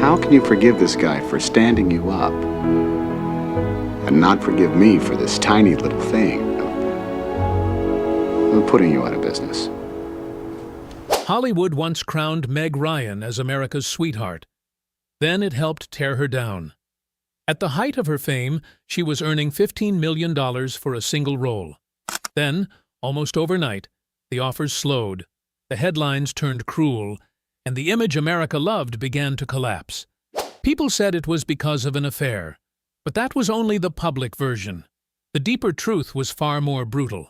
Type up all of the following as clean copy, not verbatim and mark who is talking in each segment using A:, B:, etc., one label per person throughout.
A: How can you forgive this guy for standing you up and not forgive me for this tiny little thing? I'm putting you out of business.
B: Hollywood once crowned Meg Ryan as America's sweetheart. Then it helped tear her down. At the height of her fame, she was earning $15 million for a single role. Then, almost overnight, the offers slowed, the headlines turned cruel, and the image America loved began to collapse. People said it was because of an affair, but that was only the public version. The deeper truth was far more brutal.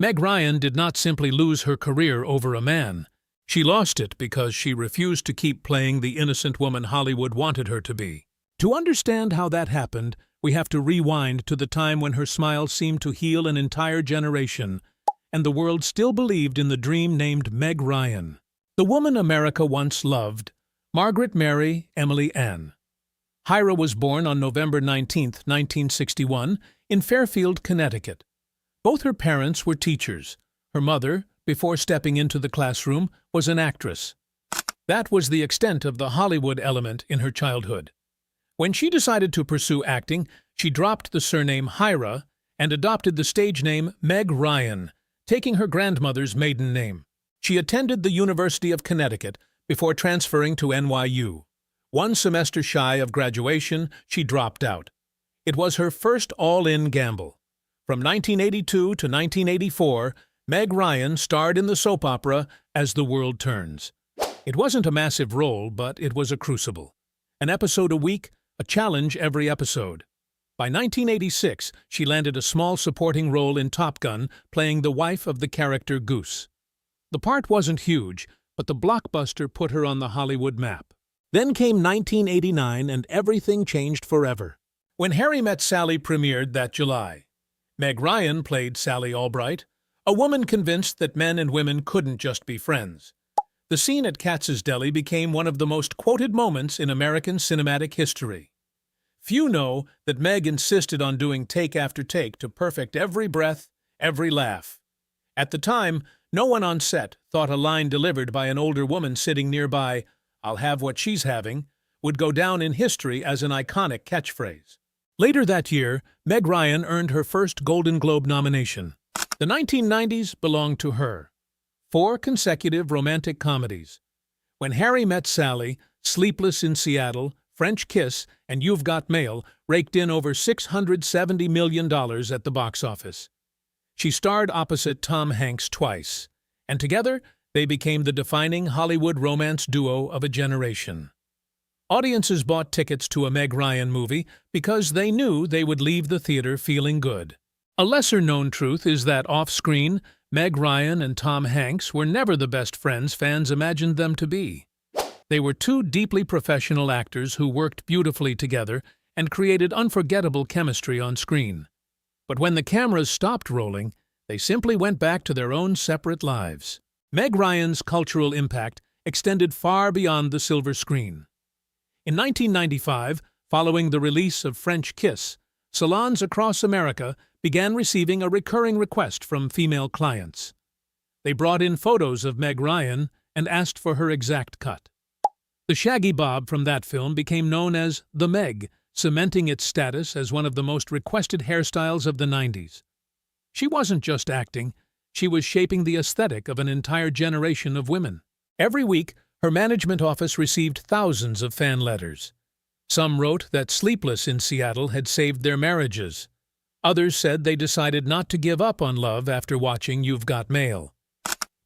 B: Meg Ryan did not simply lose her career over a man. She lost it because she refused to keep playing the innocent woman Hollywood wanted her to be. To understand how that happened, we have to rewind to the time when her smile seemed to heal an entire generation, and the world still believed in the dream named Meg Ryan. The woman America once loved, Margaret Mary Emily Ann. Hira was born on November 19, 1961, in Fairfield, Connecticut. Both her parents were teachers. Her mother, before stepping into the classroom, was an actress. That was the extent of the Hollywood element in her childhood. When she decided to pursue acting, she dropped the surname Hira and adopted the stage name Meg Ryan, taking her grandmother's maiden name. She attended the University of Connecticut before transferring to NYU. One semester shy of graduation, she dropped out. It was her first all-in gamble. From 1982 to 1984, Meg Ryan starred in the soap opera As the World Turns. It wasn't a massive role, but it was a crucible. An episode a week, a challenge every episode. By 1986, she landed a small supporting role in Top Gun, playing the wife of the character Goose. The part wasn't huge, but the blockbuster put her on the Hollywood map. Then came 1989 and everything changed forever. When Harry Met Sally premiered that July, Meg Ryan played Sally Albright, a woman convinced that men and women couldn't just be friends. The scene at Katz's Deli became one of the most quoted moments in American cinematic history. Few know that Meg insisted on doing take after take to perfect every breath, every laugh. At the time, no one on set thought a line delivered by an older woman sitting nearby, "I'll have what she's having," would go down in history as an iconic catchphrase. Later that year, Meg Ryan earned her first Golden Globe nomination. The 1990s belonged to her. 4 consecutive romantic comedies. When Harry Met Sally, Sleepless in Seattle, French Kiss, and You've Got Mail raked in over $670 million at the box office. She starred opposite Tom Hanks twice, and together they became the defining Hollywood romance duo of a generation. Audiences bought tickets to a Meg Ryan movie because they knew they would leave the theater feeling good. A lesser-known truth is that off-screen, Meg Ryan and Tom Hanks were never the best friends fans imagined them to be. They were 2 deeply professional actors who worked beautifully together and created unforgettable chemistry on screen. But when the cameras stopped rolling, they simply went back to their own separate lives. Meg Ryan's cultural impact extended far beyond the silver screen. In 1995, following the release of French Kiss, salons across America began receiving a recurring request from female clients. They brought in photos of Meg Ryan and asked for her exact cut. The shaggy bob from that film became known as the Meg, cementing its status as one of the most requested hairstyles of the 90s. She wasn't just acting, she was shaping the aesthetic of an entire generation of women. Every week, her management office received thousands of fan letters. Some wrote that Sleepless in Seattle had saved their marriages. Others said they decided not to give up on love after watching You've Got Mail.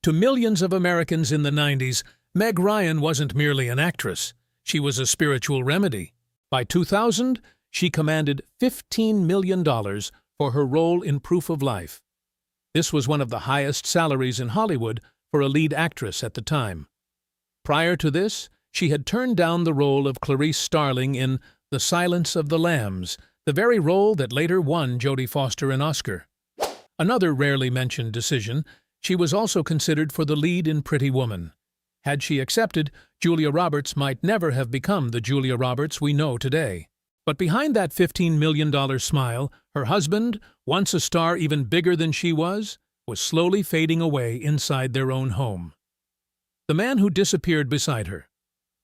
B: To millions of Americans in the 90s, Meg Ryan wasn't merely an actress. She was a spiritual remedy. By 2000, she commanded $15 million for her role in Proof of Life. This was one of the highest salaries in Hollywood for a lead actress at the time. Prior to this, she had turned down the role of Clarice Starling in The Silence of the Lambs, the very role that later won Jodie Foster an Oscar. Another rarely mentioned decision, she was also considered for the lead in Pretty Woman. Had she accepted, Julia Roberts might never have become the Julia Roberts we know today. But behind that $15 million smile, her husband, once a star even bigger than she was slowly fading away inside their own home. The man who disappeared beside her.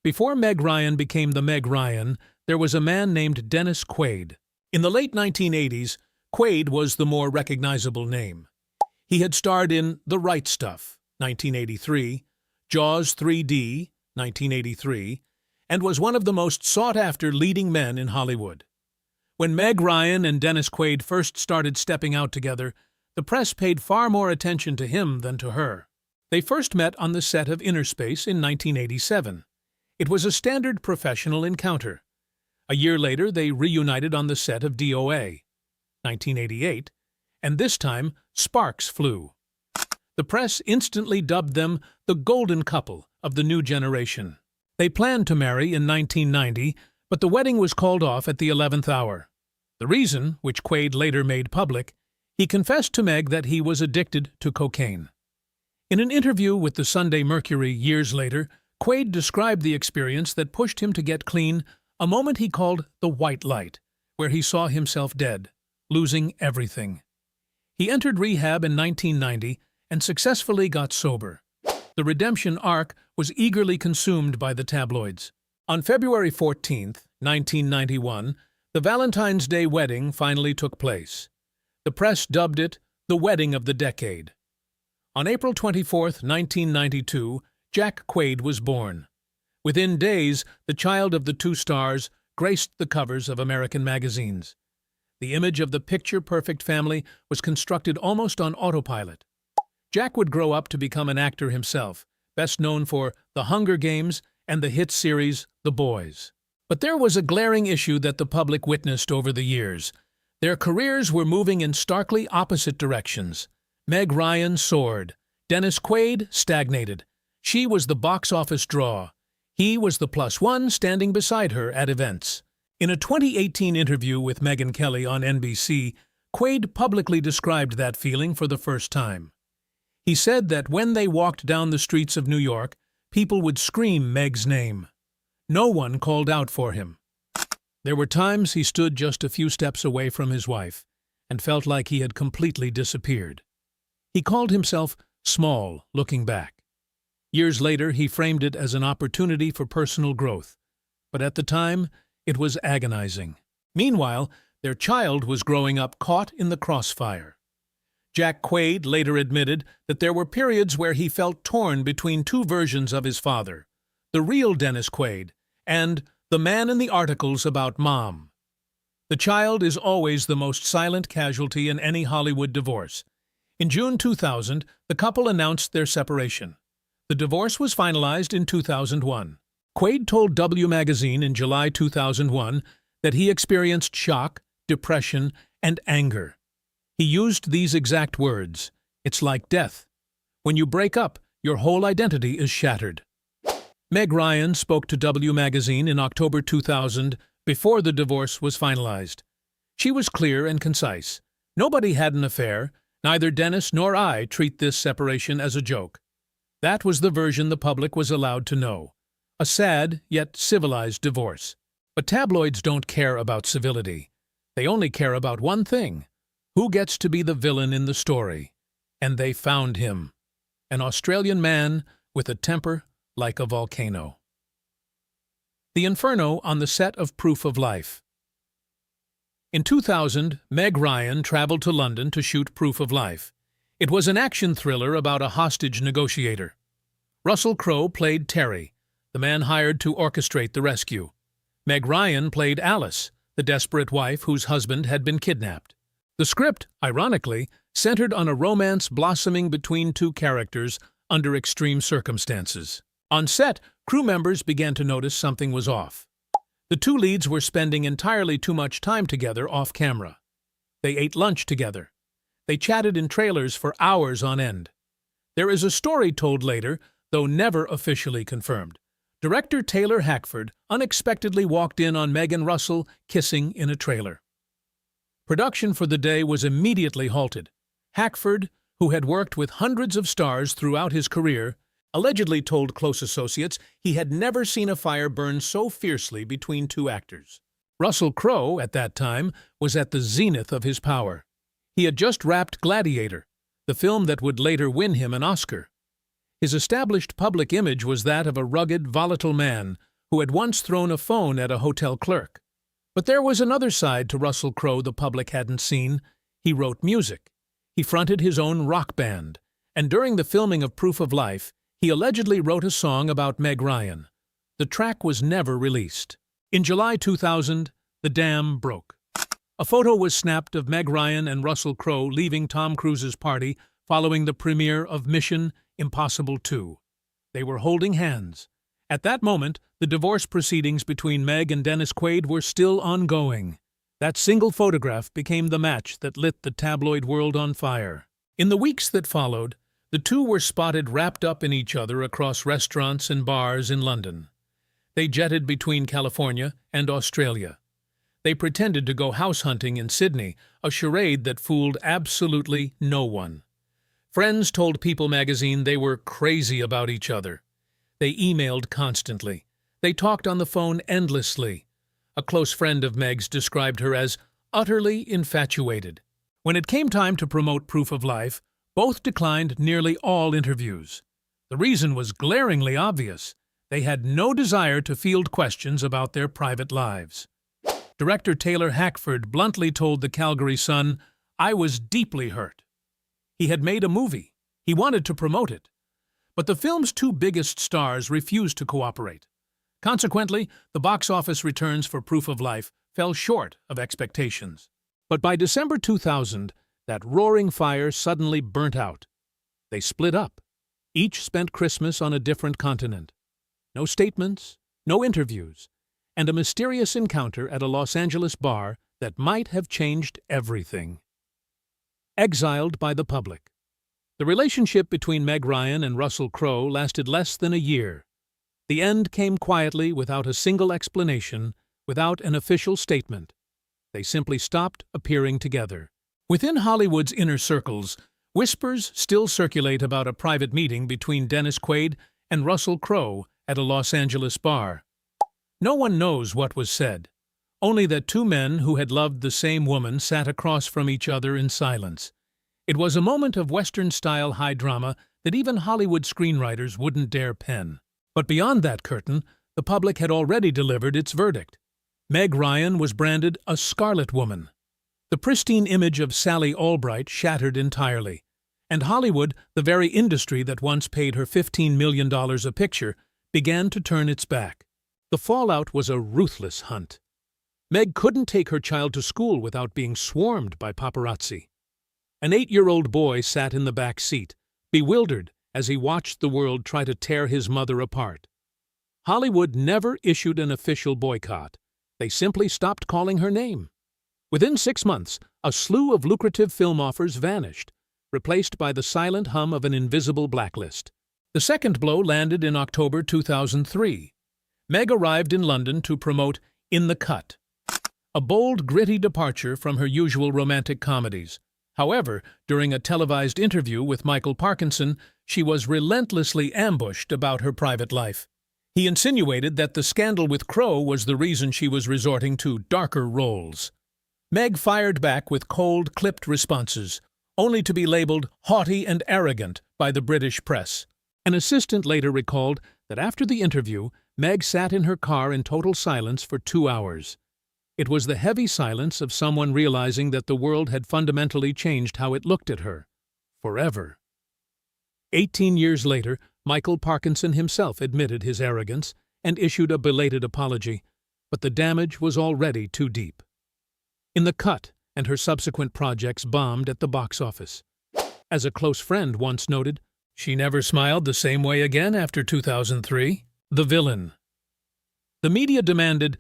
B: Before Meg Ryan became the Meg Ryan, there was a man named Dennis Quaid. In the late 1980s, Quaid was the more recognizable name. He had starred in The Right Stuff, 1983, Jaws 3D, 1983, and was one of the most sought-after leading men in Hollywood. When Meg Ryan and Dennis Quaid first started stepping out together, the press paid far more attention to him than to her. They first met on the set of Inner Space in 1987. It was a standard professional encounter. A year later, they reunited on the set of DOA, 1988, and this time sparks flew. The press instantly dubbed them the golden couple of the new generation. They planned to marry in 1990, but the wedding was called off at the 11th hour. The reason, which Quaid later made public, he confessed to Meg that he was addicted to cocaine. In an interview with the Sunday Mercury years later, Quaid described the experience that pushed him to get clean, a moment he called the white light, where he saw himself dead, losing everything. He entered rehab in 1990 and successfully got sober. The redemption arc was eagerly consumed by the tabloids. On February 14, 1991, the Valentine's Day wedding finally took place. The press dubbed it the wedding of the decade. On April 24, 1992, Jack Quaid was born. Within days, the child of the two stars graced the covers of American magazines. The image of the picture-perfect family was constructed almost on autopilot. Jack would grow up to become an actor himself, best known for The Hunger Games and the hit series The Boys. But there was a glaring issue that the public witnessed over the years. Their careers were moving in starkly opposite directions. Meg Ryan soared. Dennis Quaid stagnated. She was the box office draw. He was the +1 standing beside her at events. In a 2018 interview with Megyn Kelly on NBC, Quaid publicly described that feeling for the first time. He said that when they walked down the streets of New York, people would scream Meg's name. No one called out for him. There were times he stood just a few steps away from his wife and felt like he had completely disappeared. He called himself small, looking back. Years later, he framed it as an opportunity for personal growth, but at the time, it was agonizing. Meanwhile, their child was growing up caught in the crossfire. Jack Quaid later admitted that there were periods where he felt torn between two versions of his father, the real Dennis Quaid and the man in the articles about Mom. The child is always the most silent casualty in any Hollywood divorce. In June 2000, the couple announced their separation. The divorce was finalized in 2001. Quaid told W Magazine in July 2001 that he experienced shock, depression, and anger. He used these exact words: "It's like death. When you break up, your whole identity is shattered." Meg Ryan spoke to W Magazine in October 2000 before the divorce was finalized. She was clear and concise. "Nobody had an affair. Neither Dennis nor I treat this separation as a joke." That was the version the public was allowed to know. A sad, yet civilized divorce. But tabloids don't care about civility. They only care about one thing: who gets to be the villain in the story. And they found him. An Australian man with a temper like a volcano. The Inferno on the set of Proof of Life. In 2000, Meg Ryan traveled to London to shoot Proof of Life. It was an action thriller about a hostage negotiator. Russell Crowe played Terry, the man hired to orchestrate the rescue. Meg Ryan played Alice, the desperate wife whose husband had been kidnapped. The script, ironically, centered on a romance blossoming between two characters under extreme circumstances. On set, crew members began to notice something was off. The two leads were spending entirely too much time together off-camera. They ate lunch together. They chatted in trailers for hours on end. There is a story told later, though never officially confirmed. Director Taylor Hackford unexpectedly walked in on Meg and Russell kissing in a trailer. Production for the day was immediately halted. Hackford, who had worked with hundreds of stars throughout his career, allegedly told close associates he had never seen a fire burn so fiercely between two actors. Russell Crowe, at that time, was at the zenith of his power. He had just wrapped Gladiator, the film that would later win him an Oscar. His established public image was that of a rugged, volatile man, who had once thrown a phone at a hotel clerk. But there was another side to Russell Crowe the public hadn't seen. He wrote music. He fronted his own rock band. And during the filming of Proof of Life, he allegedly wrote a song about Meg Ryan. The track was never released. In July 2000, the dam broke. A photo was snapped of Meg Ryan and Russell Crowe leaving Tom Cruise's party following the premiere of Mission: Impossible 2. They were holding hands. At that moment, the divorce proceedings between Meg and Dennis Quaid were still ongoing. That single photograph became the match that lit the tabloid world on fire. In the weeks that followed, the two were spotted wrapped up in each other across restaurants and bars in London. They jetted between California and Australia. They pretended to go house hunting in Sydney, a charade that fooled absolutely no one. Friends told People magazine they were crazy about each other. They emailed constantly. They talked on the phone endlessly. A close friend of Meg's described her as utterly infatuated. When it came time to promote Proof of Life, both declined nearly all interviews. The reason was glaringly obvious. They had no desire to field questions about their private lives. Director Taylor Hackford bluntly told the Calgary Sun, "I was deeply hurt." He had made a movie. He wanted to promote it. But the film's two biggest stars refused to cooperate. Consequently, the box office returns for Proof of Life fell short of expectations. But by December 2000, that roaring fire suddenly burnt out. They split up. Each spent Christmas on a different continent. No statements, no interviews, and a mysterious encounter at a Los Angeles bar that might have changed everything. Exiled by the public. The relationship between Meg Ryan and Russell Crowe lasted less than a year. The end came quietly without a single explanation, without an official statement. They simply stopped appearing together. Within Hollywood's inner circles, whispers still circulate about a private meeting between Dennis Quaid and Russell Crowe at a Los Angeles bar. No one knows what was said, only that two men who had loved the same woman sat across from each other in silence. It was a moment of Western-style high drama that even Hollywood screenwriters wouldn't dare pen. But beyond that curtain, the public had already delivered its verdict. Meg Ryan was branded a scarlet woman. The pristine image of Sally Albright shattered entirely. And Hollywood, the very industry that once paid her $15 million a picture, began to turn its back. The fallout was a ruthless hunt. Meg couldn't take her child to school without being swarmed by paparazzi. An 8-year-old boy sat in the back seat, bewildered as he watched the world try to tear his mother apart. Hollywood never issued an official boycott. They simply stopped calling her name. Within 6 months, a slew of lucrative film offers vanished, replaced by the silent hum of an invisible blacklist. The second blow landed in October 2003. Meg arrived in London to promote In the Cut, a bold, gritty departure from her usual romantic comedies. However, during a televised interview with Michael Parkinson, she was relentlessly ambushed about her private life. He insinuated that the scandal with Crowe was the reason she was resorting to darker roles. Meg fired back with cold, clipped responses, only to be labeled haughty and arrogant by the British press. An assistant later recalled that after the interview, Meg sat in her car in total silence for 2 hours. It was the heavy silence of someone realizing that the world had fundamentally changed how it looked at her. Forever. 18 years later, Michael Parkinson himself admitted his arrogance and issued a belated apology, but the damage was already too deep. In the Cut and her subsequent projects bombed at the box office. As a close friend once noted, she never smiled the same way again after 2003. The Villain. The media demanded,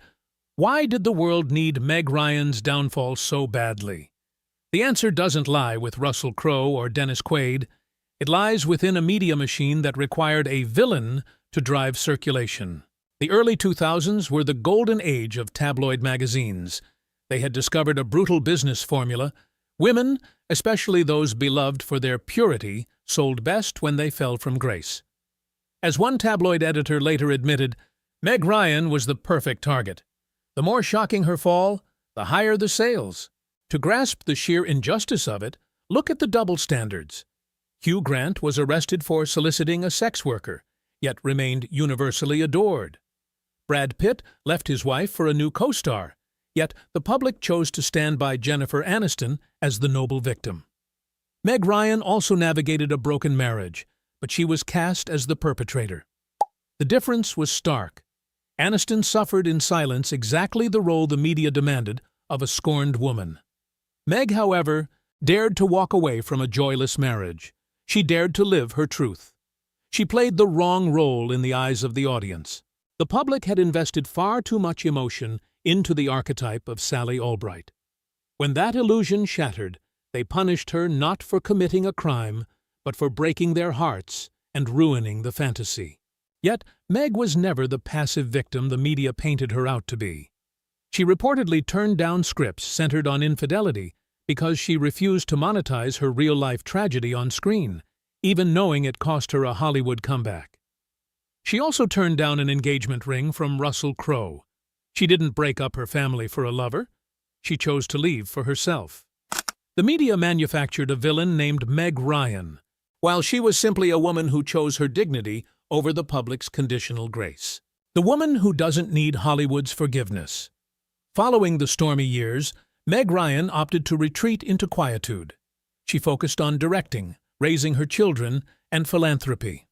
B: why did the world need Meg Ryan's downfall so badly? The answer doesn't lie with Russell Crowe or Dennis Quaid. It lies within a media machine that required a villain to drive circulation. The early 2000s were the golden age of tabloid magazines. They had discovered a brutal business formula. Women, especially those beloved for their purity, sold best when they fell from grace. As one tabloid editor later admitted, Meg Ryan was the perfect target. The more shocking her fall, the higher the sales. To grasp the sheer injustice of it, look at the double standards. Hugh Grant was arrested for soliciting a sex worker, yet remained universally adored. Brad Pitt left his wife for a new co-star, yet the public chose to stand by Jennifer Aniston as the noble victim. Meg Ryan also navigated a broken marriage, but she was cast as the perpetrator. The difference was stark. Aniston suffered in silence exactly the role the media demanded of a scorned woman. Meg, however, dared to walk away from a joyless marriage. She dared to live her truth. She played the wrong role in the eyes of the audience. The public had invested far too much emotion into the archetype of Sally Albright. When that illusion shattered, they punished her not for committing a crime, but for breaking their hearts and ruining the fantasy. Yet, Meg was never the passive victim the media painted her out to be. She reportedly turned down scripts centered on infidelity because she refused to monetize her real-life tragedy on screen, even knowing it cost her a Hollywood comeback. She also turned down an engagement ring from Russell Crowe. She didn't break up her family for a lover. She chose to leave for herself. The media manufactured a villain named Meg Ryan, while she was simply a woman who chose her dignity over the public's conditional grace. The woman who doesn't need Hollywood's forgiveness. Following the stormy years, Meg Ryan opted to retreat into quietude. She focused on directing, raising her children, and philanthropy.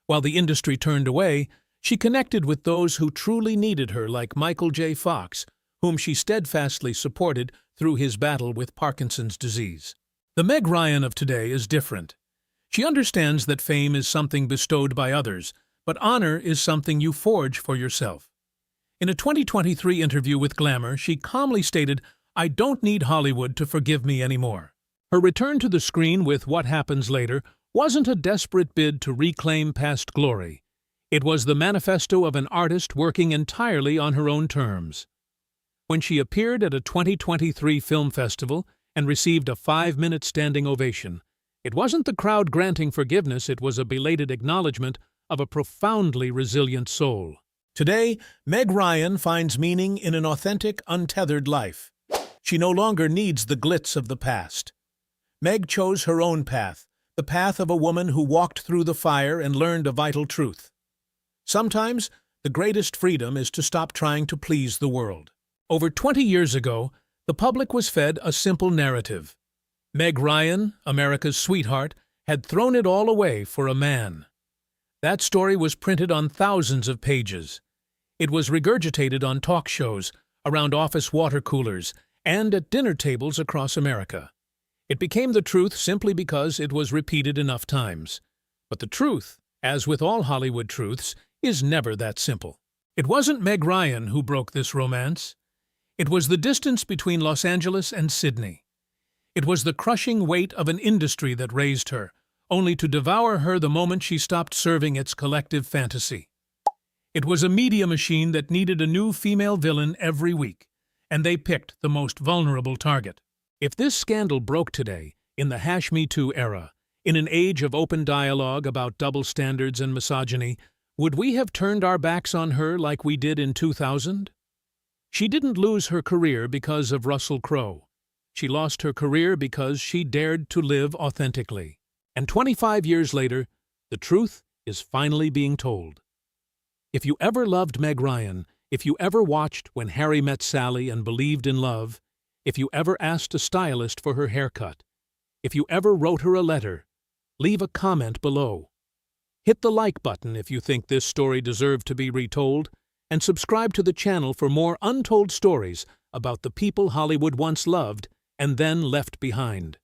B: While the industry turned away, she connected with those who truly needed her, like Michael J. Fox, whom she steadfastly supported through his battle with Parkinson's disease. The Meg Ryan of today is different. She understands that fame is something bestowed by others, but honor is something you forge for yourself. In a 2023 interview with Glamour, she calmly stated, "I don't need Hollywood to forgive me anymore." Her return to the screen with What Happens Later wasn't a desperate bid to reclaim past glory. It was the manifesto of an artist working entirely on her own terms. When she appeared at a 2023 film festival and received a 5-minute standing ovation, it wasn't the crowd granting forgiveness, it was a belated acknowledgement of a profoundly resilient soul. Today, Meg Ryan finds meaning in an authentic, untethered life. She no longer needs the glitz of the past. Meg chose her own path, the path of a woman who walked through the fire and learned a vital truth. Sometimes, the greatest freedom is to stop trying to please the world. Over 20 years ago, the public was fed a simple narrative. Meg Ryan, America's sweetheart, had thrown it all away for a man. That story was printed on thousands of pages. It was regurgitated on talk shows, around office water coolers, and at dinner tables across America. It became the truth simply because it was repeated enough times. But the truth, as with all Hollywood truths, is never that simple. It wasn't Meg Ryan who broke this romance. It was the distance between Los Angeles and Sydney. It was the crushing weight of an industry that raised her, only to devour her the moment she stopped serving its collective fantasy. It was a media machine that needed a new female villain every week, and they picked the most vulnerable target. If this scandal broke today, in the #MeToo era, in an age of open dialogue about double standards and misogyny, would we have turned our backs on her like we did in 2000? She didn't lose her career because of Russell Crowe. She lost her career because she dared to live authentically. And 25 years later, the truth is finally being told. If you ever loved Meg Ryan, if you ever watched When Harry Met Sally and believed in love, if you ever asked a stylist for her haircut, if you ever wrote her a letter, leave a comment below. Hit the like button if you think this story deserved to be retold, and subscribe to the channel for more untold stories about the people Hollywood once loved and then left behind.